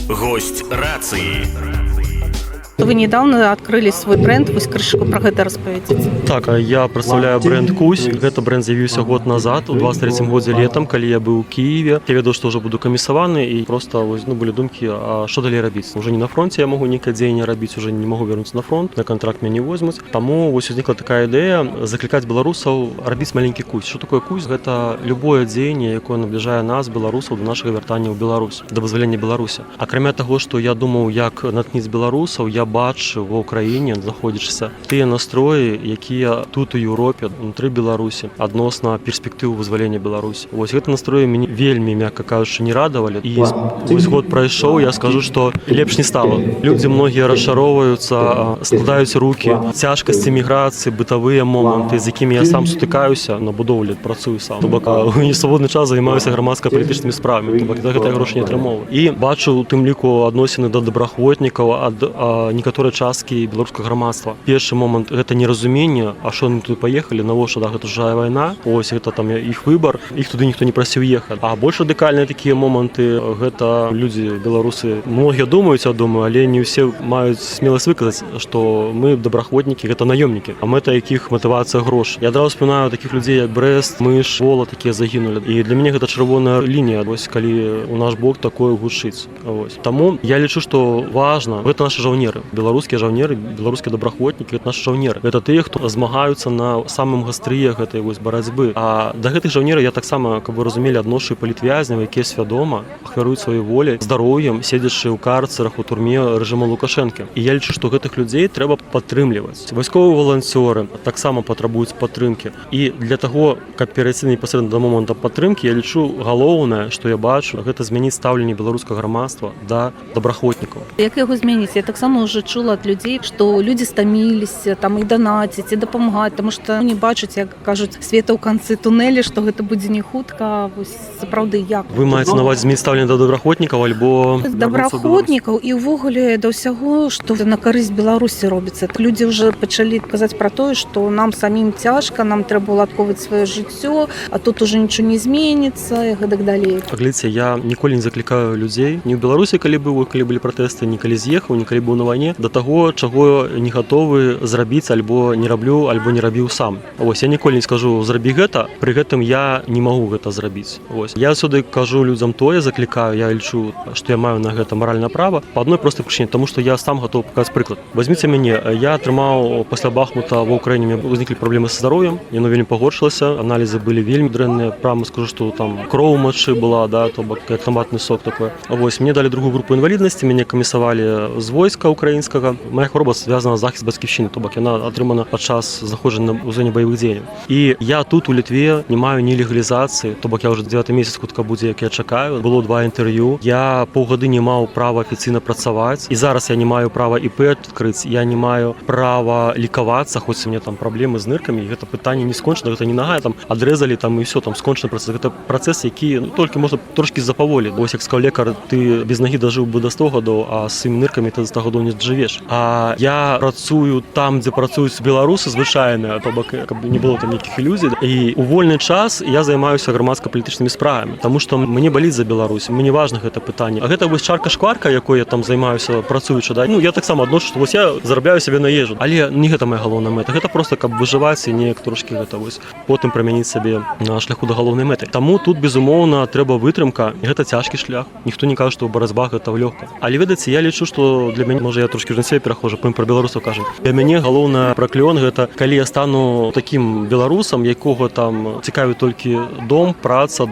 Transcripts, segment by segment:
Гость рацыі. Вы недавно открыли свой бренд, вось крышку про гэта распавядзіце. Так, я представляю бренд «Кусь». Гэта бренд з'явіўся год назад, у 23-м годзе летом, калі я быў у Киеве. Я ведаў, што ўжо буду камісаваны, і просто былі думкі, а што далей рабіць? Уже не на фронте я могу нейкае дзеянне рабіць, уже не могу вярнуцца на фронт, на контракт мяне не возьмуць. Таму вось узнікла такая ідэя заклікаць беларусаў рабіць маленькі кусь. Што такое кусь? Гэта любое дзеянне, якое набліжае нас, беларусаў, до нашага вяртання ў Беларусь, да вызвалення Беларусі. Акрамя таго, што я думаў, як натхніць беларусаў, я бачу ва ўкраіне, знаходзішся тыя настроі, якія тут у Еўропе, унутры Беларусі, адносна перспектывы вызвалення Беларусі. Вось гэта настроі мяне вельмі, мякка кажучы, не радавалі. І вось год прайшоў, я скажу, што лепш не стала. Людзі многія расчароўваюцца, складаюць рукі. Цяжкасці міграцыі, бытавыя моманты, з якімі я сам сутыкаюся, на будоўлі працую сам. То бок, у несвабодны час займаюся грамадска-палітычнымі справамі, то бок, гэта я грошы не атрымоўваю. І бачу у тым ліку адносіны да добраахвотнікаў, ад некаторыя часткі беларускага грамадства. Першы момант гэта неразуменне, а што яны тут паехалі, навошта, да, гэта чужая вайна, ось гэта там іх выбар, іх туды ніхто не прасіў ехаць. А больш радыкальныя такія моманты, гэта людзі, беларусы, многія думаюць, я думаю, але не ўсе маюць смеласць выказаць, што мы добраахвотнікі, гэта наёмнікі, а мэта якіх матывацыя грош. Я адразу вспоминаю такіх людзей, як Брэст, Мыш, Вола, такія загінулі. І для мяне гэта чырвоная лінія, вось калі у наш бок такое гучыць. Вось. Таму я лічу, што важна, гэта нашы жаўнеры, беларускія жаўнеры, беларускія добраахвотнікі, гэта нашы жаўнеры. Гэта тыя, хто змагаюцца на самым гастрые гэтай вось барацьбы. А да гэтых жаўнераў я таксама, каб вы разумелі, адношу палітвязняў, якія свядома ахвяруюць сваёй волі, здароўем, седзячы ў карцерах у турме рэжыму Лукашэнкі. І я лічу, што гэтых людзей трэба падтрымліваць. Вайсковыя валанцёры таксама патрабуюць падтрымкі. І для таго, каб перайсці непасрэдна да моманту падтрымкі, я лічу, галоўнае, што я бачу, гэта змяніць стаўленне беларускага грамадства да добраахвотнікаў. Як яго змяніць? Я таксама ўжо чула ад людзей, што людзі стаміліся там і данаціць, і дапамагаць, таму што не бачаць, як кажуць, света ў канцы тунэлі, што гэта будзе не хутка. Вось сапраўды як? Вы маеце на ўвазе змяніць стаўленне да добраахвотнікаў альбо добраахвотнікаў і ўвогуле да ўсяго, што на карысць Беларусі робіцца. Людзі ўжо пачалі казаць пра тое, што нам самім цяжка, нам трэба уладковаць сваё жыццё, а тут уже нічого не зменіцца і гэтак далей. Паглядзіце, я ніколі не заклікаю людзей, ні ў Беларусі, калі былі пратэсты, ні калі з'ехаў, ні калі быў на вайне, да таго, чаго не гатовы зрабіць альбо не раблю, альбо не рабіў сам. Вось я ніколі не скажу зрабі гэта, пры гэтым я не магу гэта зрабіць. Вось я сюды кажу людзям тое, заклікаю, я лічу, што я маю на гэта маральнае права па адной простай прычыне, таму што я сам гатовы паказаць прыклад. Вазьміце мяне, я атрымаў пасля Бахмута ва ўкраіне ўзніклі праблемы са здароўем, яно вельмі пагоршылася, аналізы былі вельмі дрэнныя, прямо скажу, што там кроў у мачы была, да, то бок як томатны сок такое. Вось мне далі другую групу інваліднасці, мяне камісавалі з войска украінскага. Моя хвароба звязана з захіст бацьківшчыны, то бок яна атрымана падчас заходжання ў зоне баявых дзеянняў. І я тут у Літве не маю ні легалізацыі, то бок я ўжо 9 месяц хутка будзе, як я чакаю. Было 2 інтэрв'ю. Я паўгады не маў права афіцыйна працаваць. І зараз я не маю права ІП адкрыць, я не маю права лікавацца, хоць у мяне там праблемы з ныркамі, і гэта пытанне не скончана, гэта не нага, там адрэзалі там і ўсё, там скончаны працэс. Гэта працэс, які толькі можна трошкі запаволі. Вось як сказаў лекар, ты без нагі дажыў бы да 100 гадоў, а з сваімі ныркамі ты за 100 гадоў не жывеш. А я працую там, дзе працуюць беларусы звычайныя, то бок каб не было там ніякіх ілюзій. І у вольны час я займаюся грамадска-палітычнымі справамі, таму што мне баліць за Беларусь, мне важна гэта пытанне. А гэта вось чарка-шкварка, якой я там займаюся працуючы, да? Ну я таксама адношу, што вось я зарабляю сабе на ежу, але не гэта моя галоўная мэта. Гэта просто каб выжываць і неяк трошкі гэта вось потым прамяніць сабе на шляху да галоўнай мэты. Таму тут безумоўна трэба вытрымка, і гэта цяжкі шлях. Ніхто не кажа, што барацьба гэта лёгка. Але ведаеце, я лічу, што для мяне, можа я трошкі на сябе перахожу, пра беларусаў кажам. Для мяне галоўны праклён гэта калі я стану такім беларусам, якога там цікавіць толькі дом, праца.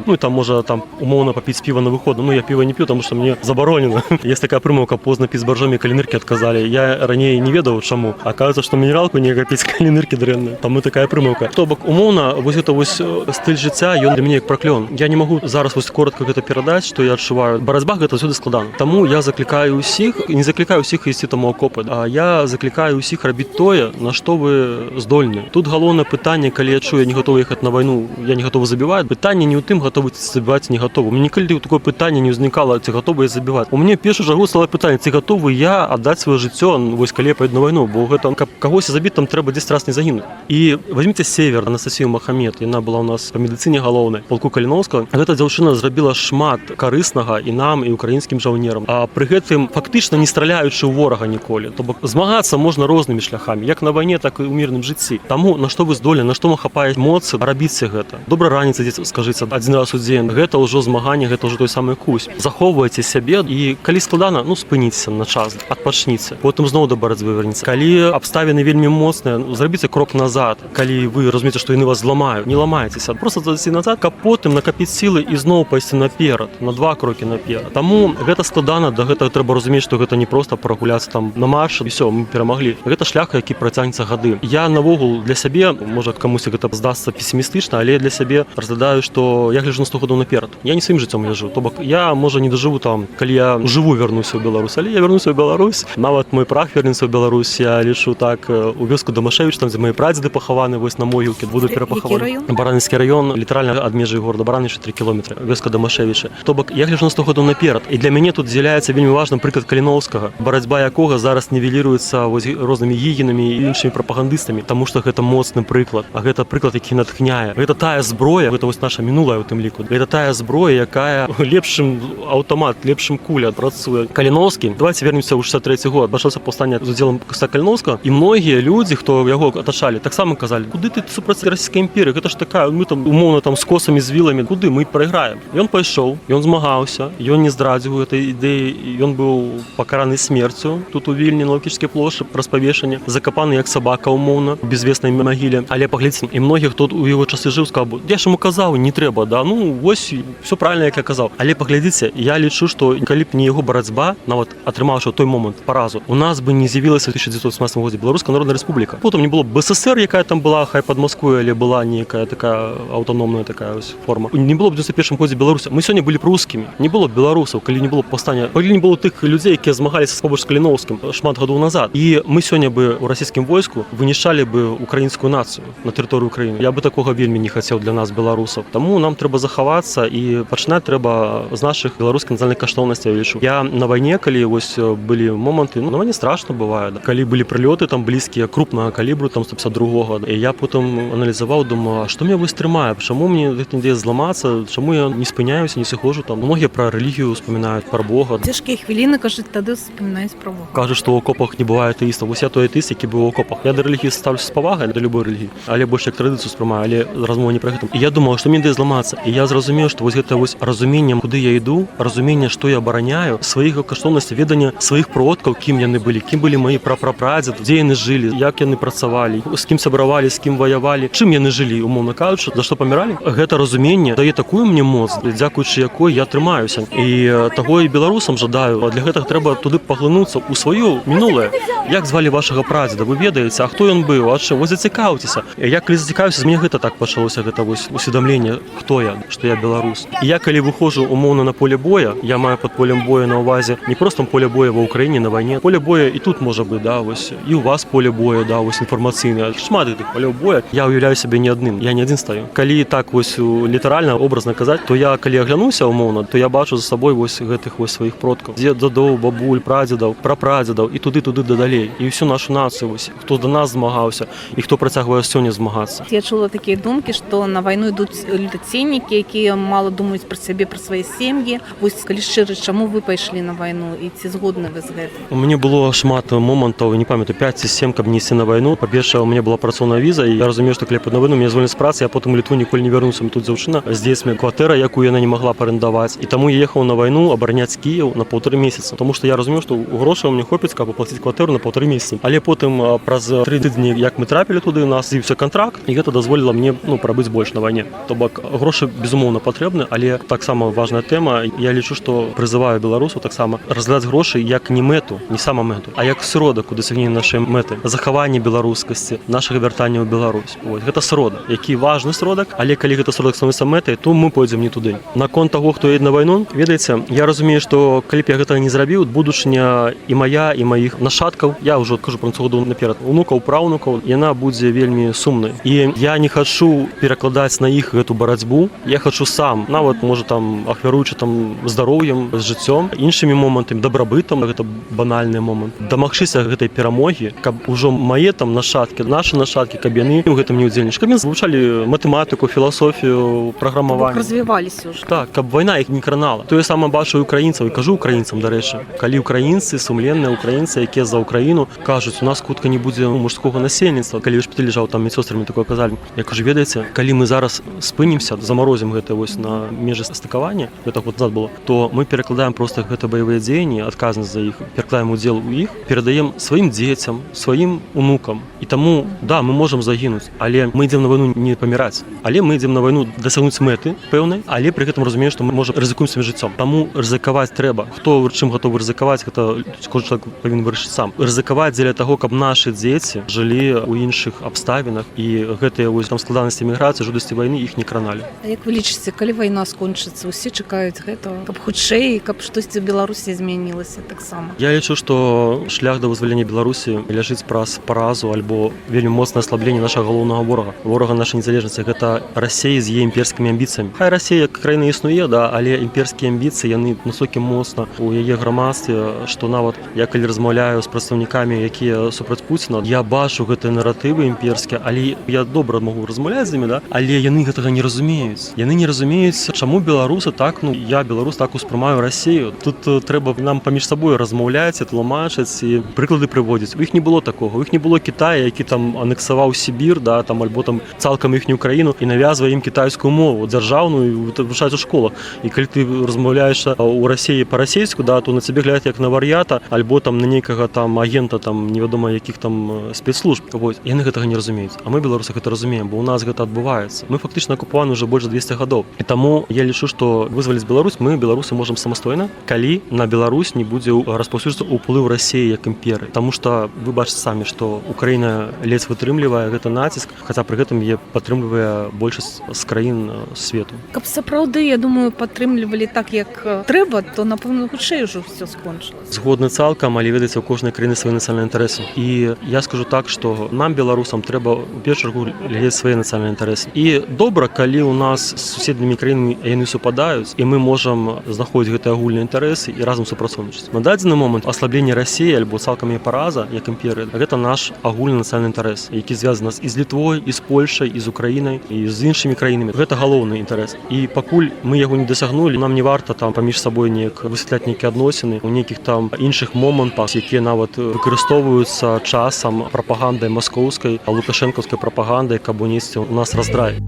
Ну і там можа там умоўна папіць піва на выходу. Ну я піва не п'ю, таму што мне забаронена. Есть такая прымаўка, позна піць з баржомі, калі ныркі адказалі. Я раней не ведаў чаму. Аказваецца, што мінералку нельга піць, калі ныркі дрэнныя. Таму такая прымаўка. То бок умоўна вось гэта вось стыль жыцця, ён для мяне як праклён. Я не магу зараз вось коротка гэта перадаць, што я адчуваю. Барацьба гэта заўсёды складана. Таму я заклікаю ўсіх, закликаю ўсіх ісці там у акопы, а я закликаю ўсіх рабіць тое, на што вы здольны. Тут галоўнае пытанне, калі я чую, я не гатовы ехаць на вайну, я не гатовы забіваць. Пытанне не ў тым, гатовы забіваць, не гатовы. У мяне ніколі такое пытанне не ўзнікала, ці гатовы я забіваць. У мяне першую чаргу стала пытанне, ці гатовы я аддаць сваё жыццё, вось калі я паеду на вайну, бо гэта каб кагось забіць, там трэба 10 раз не загінуць. І возьмите Север, Анастасію Махамед, яна была у нас па медыцыне галоўнай, полку Каліноўскага. Гэта дзяўчына зрабіла шмат карыснага і нам, і украінскім жаўнерам. А пры гэтым фактычна не страляючы ў ворага ніколі. То бок змагацца можна рознымі шляхамі, як на вайне, так і ў мірным жыцці. Таму на што вы здолелі, на што вам хапае моцы, рабіце гэта. Добра раніца, скажыце, адзін раз у дзень. Гэта ўжо змаганне, гэта ўжо той самы кусь. Захоўвайце сябе і калі складана, спыніцеся на час, адпачніце. Потым зноў да барацьбы верніце. Калі абставіны вельмі моцныя, зрабіце крок назад. Калі вы разумееце, што яны вас зламаюць, не ламайцеся, просто зайсці назад, каб потым накапіць сілы і зноў пайсці наперад, на 2 крокі наперад. Таму гэта складана, да гэтага трэба разумець, што гэта не проста прагуляцца там на марш, і всё, мы перамаглі. Гэта шлях, які працягнецца гады. Я навогул для сябе, можа камусьці гэта здасца песімістычна, але для сябе разглядаю, што я гляджу на 100 гадоў наперад. Я не сваім жыццём гляджу. То бок я, можа, не дажыву там, калі я жыву, вярнуся ў Беларусь, але я вярнуся ў Беларусь. Нават мой прах вернецца ў Беларусь, я лічу так, у вёску Дамашевіч, там, дзе мае прадзеды пахаваны, вось на могілкі, будуць перапахаваны. Баранінскі раён, літаральна ад межы горада Бараніча 3 кілометры, вёска Дамашевіча. То бок я гляджу на 100 гадоў наперад. І для мяне тут з'яўляецца вельмі важным прыклад Каліноўскага, барацьба якога зараз нівеліруецца вось рознымі гігінамі і іншымі прапагандыстамі, таму што гэта моцны прыклад, а гэта прыклад, які натхняе. Гэта тая зброя, гэта вось наша мінулая ў тым ліку. Гэта тая зброя, якая лепшым аўтамат, лепшым куля працуе. Каліноўскі, давайте вернемся ў 63 год, пачалося паўстанне з удзелам Коста Каліноўскага, і многія людзі, хто яго атачалі, таксама казалі: "Куды ты супраць расійскай імперыі? Гэта ж такая, мы там умоўна там з косамі, з віламі, куды мы прайграем?" Ён пайшоў, ён змагаўся, ён не здрадзіў гэтай ідэі, ён быў пакараны смерцю тут у Вільні на Лаўкічскай плошчы праз павешанне, закапаны як сабака умоўна, бязвеснай магіле. Але паглядзіце, і многіх хто у яго часы жыў, сказаў: "Я ж яму казаў, не трэба, да, вось всё правильно, як я казаў." Але паглядзіце, я лічу, што калі б не яго барацьба, нават атрымаўшы ў той момант паразу, у нас бы не з'явілася ў 1918 годзе Беларуская Народная Рэспубліка. Потым не было б БССР, якая там была, хай пад Масквой, але была нейкая такая аўтаномная такая ось форма. Не было б у 91 годзе Беларусі. Мы сёння былі б рускімі. Не было б беларусаў, калі не было б паўстання, калі не было тых людзей, якія змагаліся побач з Каліноўскім шмат гадоў назад. І мы сёння бы ў расійскім войску вынішчалі бы украінскую нацыю на тэрыторыі Украіны. Я бы такога вельмі не хацеў для нас, беларусаў. Таму нам трэба захавацца і пачынаць трэба з нашых беларускіх нацыянальных каштоўнасцяў, лічу. Я на вайне, калі вось былі моманты, на вайне страшна бывае, да. Калі былі прылёты там блізкія крупнага калібру, там 152-го, і я потым аналізаваў, думаю, а што мне вось трымае, чаму мне гэта не дае зламацца, чаму я не спыняюся, не сыходжу там. Многія пра рэлігію успамінаюць, пра Бога. Цяжкія хвіліны, кажуць, тады успамінаюць пра Бога. Кажуць, што ў окопах не бывае атэістаў. Вось я той атэіст, які быў у окопах. Я да рэлігіі ставлюся з павагай, да любой рэлігіі, але больш як традыцыю спрымаю, але размова не пра гэта. І я думаў, што мне дае зламацца. І я зразумеў, што вось гэта вось разуменне, куды я іду, разуменне, што я абараняю, сваіх каштоўнасцей, веданне сваіх продкаў, кім яны былі, кім былі мае прапрапрадзеды, дзе яны жылі, як яны працавалі, з кім сябравалі, з кім ваявалі, чым яны жылі, умоўна кажучы, за што паміралі. Гэта разуменне дае такую мне моц, дзякуючы якой я трымаюся. І таго і беларусам жадаю. Для гэтага трэба туды паглынуцца ў сваё мінулае. Як звалі вашага прадзеда, вы ведаеце, а хто ён быў, а чым? Вось зацікаўцеся. Я калі зацікаўся, з мяне гэта так пачалося, гэта вось усведамленне, хто я, што я беларус. І я калі выходжу умоўна на поле боя, я маю пад полем боя на ўвазе не проста поле боя ва Ўкраіне, на вайне. Поле боя і тут можа быць, да, вось і у вас поле боя, да, вось інфармацыйнае. Шмат гэтых полёў боя. Я уяўляю сябе не адным, я не адзін стаю. Калі так вось літаральна, образна казаць, то я калі аглянуся умоўна, то я бачу за сабой вось гэтых вось сваіх продкаў. Дзедаў, бабуль, прадзедаў, прапрадзедаў і туды дадалей. І всю нашу нацыю, вось, хто да нас змагаўся і хто працягвае сёння змагацца. Я чула такія думкі, што на вайну ідуць лютаценнікі, якія мала думаюць пра сябе, пра свае сем'і. Вось, калі шчыра, чаму вы пайшлі на вайну і ці згодны вы з гэтым? У мяне было шмат момантаў, не памятаю, 5 ці 7, каб не ісці на вайну. Па-першае, у мяне была працоўная віза, і я разумею, што калі на вайну мяне звольняць з працы, я потым у Літву ніколі не вярнуся. Тут дзяўчына з дзецьмі, кватэра, якую яна не магла парэндаваць. І таму я ехаў на вайну абараняць Кіеў на 1,5 месяца, тому што я разумею, што грошай мне хопіць, каб аплаціць кватэру на 1,5 месяца. Але потым праз 3 тыдні, як мы трапілі туды, у нас з'явіўся кантракт, і гэта дазволіла мне прабыць больш на вайне. То бок грошы безумоўна патрэбны, але таксама важная тэма. Я лічу, што прызываю беларусаў таксама разглядаць грошы як не мэту, не сама мэту, а як сродак у дасягненні нашай мэты, захаванне беларускасці, нашага вяртання ў Беларусь. Вось гэта сродак, які важны сродак, але калі гэта сродак становіцца мэтай, то мы пойдзем не туды. Наконт таго, хто едзе на вайну, ведаеце, я разумею, што калі б я гэтага не зрабіў, будучы будучыня і моя, і маіх нашадкаў, я ўжо кажу про цього году наперад, унукаў, праўнукаў, яна будзе вельмі сумнай. І я не хачу перакладаць на іх гэту барацьбу, я хачу сам, нават можа там ахвяруючы там здароўем, з жыццём, іншымі момантамі, дабрабытам, гэта банальны момант, дамагчыся гэтай перамогі, каб ужо мае там нашадкі, нашы нашадкі, каб яны ў гэтым не ўдзельнічалі, каб яны вывучалі матэматыку, філасофію, праграмаванне. Развіваліся ўжо. Так, каб вайна іх не кранала. Тое саме бачу і украінцаў, і кажу украінцам, дарэчы. Калі украінцы, сумленныя украінцы, якія за Украіну, кажуць, у нас хутка не будзе мужскога насельніцтва. Калі ў шпіталі лежаў, там медсёстрамі такое казалі. Я кажу, ведаеце, калі мы зараз спынімся, замарозім гэта вось на межы стыкавання, гэта год назад было, то мы перакладаем проста гэта баявыя дзеянні, адказнасць за іх, перакладаем удзел у іх, перадаем сваім дзецям, сваім унукам. І таму, да, мы можам загінуць, але мы ідзем на вайну не паміраць, але мы ідзем на вайну дасягнуць мэты пэўнай, але пры гэтым разумеем, што мы можам рызыкуем сваім жыццём. Таму рызыкаваць трэба. Хто чым гатовы рызыкаваць, гэта кожны чалавек павінен вырашыць сам. Рызыкаваць дзеля таго, каб нашы дзеці жылі ў іншых абставінах і гэтыя вось там складанасці міграцыі, жудасці вайны іх не краналі. А як вы лічыце, калі вайна скончыцца, усе чакаюць гэтага, каб хутчэй, каб штосьці ў Беларусі змянілася таксама? Я лічу, што шлях да вызвалення Беларусі ляжыць праз паразу альбо вельмі моцнае аслабленне нашага галоўнага ворага. Ворага нашай незалежнасці, гэта Расія з яе імперскімі амбіцыямі. Хай Расія як краіна існуе, да, але імперскія амбіцыі, яны настолькі моцна у яе грамадстве, што нават я калі размаўляю з прадстаўнікамі, якія супраць Пуціна, я бачу гэтыя наратывы імперскія, але я добра магу размаўляць з імі, да, але яны гэтага не разумеюць. Яны не разумеюць, чаму беларусы так, я беларус так успрымаю Расію. Тут трэба нам паміж сабой размаўляць, тлумачыць і прыклады прыводзіць. У іх не было такога. У іх не было Китая, які там анексаваў Сібір, да, там альбо там цалкам іхнюю краіну і навязвае ім кітайскую мову дзяржаўную, вывучаюць у школах. І калі ты размаўляеш у Расіі па-расейску, да, то на цябе глядаць як на вар'ята, альбо там на нейкага там агента там невядома якіх там спецслужб. Вось, яны гэтага не разумеюць. А мы беларусы гэта разумеем, бо у нас гэта адбываецца. Мы фактычна акупаваны ўжо больш за 200 гадоў. І таму я лічу, што вызваліць Беларусь мы беларусы можам самастойна, калі на Беларусь не будзе распаўсюджвацца ўплыў Расіі як імперыі. Таму што вы бачыце самі, што Украіна ледзь вытрымлівае гэта націск, хаця пры гэтым яе падтрымлівае большасць з краін свету. Каб сапраўды, я думаю, падтрымлівалі так, як трэба, то, напэўна, хутчэй ўжо ўсё скончылася. Згодны цалкам, але ведаеце, у кожнай краіны свае нацыянальныя інтарэсы. І я скажу так, што нам, беларусам, трэба у першую чаргу глядзець свае нацыянальныя інтарэсы. І добра, калі ў нас з суседнімі краінамі яны супадаюць, і мы можам знаходзіць гэтыя агульныя інтарэсы і разам супрацоўнічаць. На дадзены момант аслабленне Расіі альбо цалкам яе параза як імперыя, гэта наш агульны нацыянальны інтарэс, які звязаны і з Літвой, і з Польшай, і з Украінай, і з іншымі краінамі. Гэта галоўны інтарэс. І пакуль мы яго не дасягнулі, нам не варта там паміж сабой неяк высвятляць нейкія адносіны у нейкіх там іншых момантах, якія нават выкарыстоўваюцца часам прапагандай маскоўскай, лукашэнкаўскай прапагандай, каб унесці ў нас раздрай.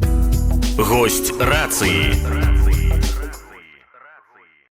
Гость рацыі.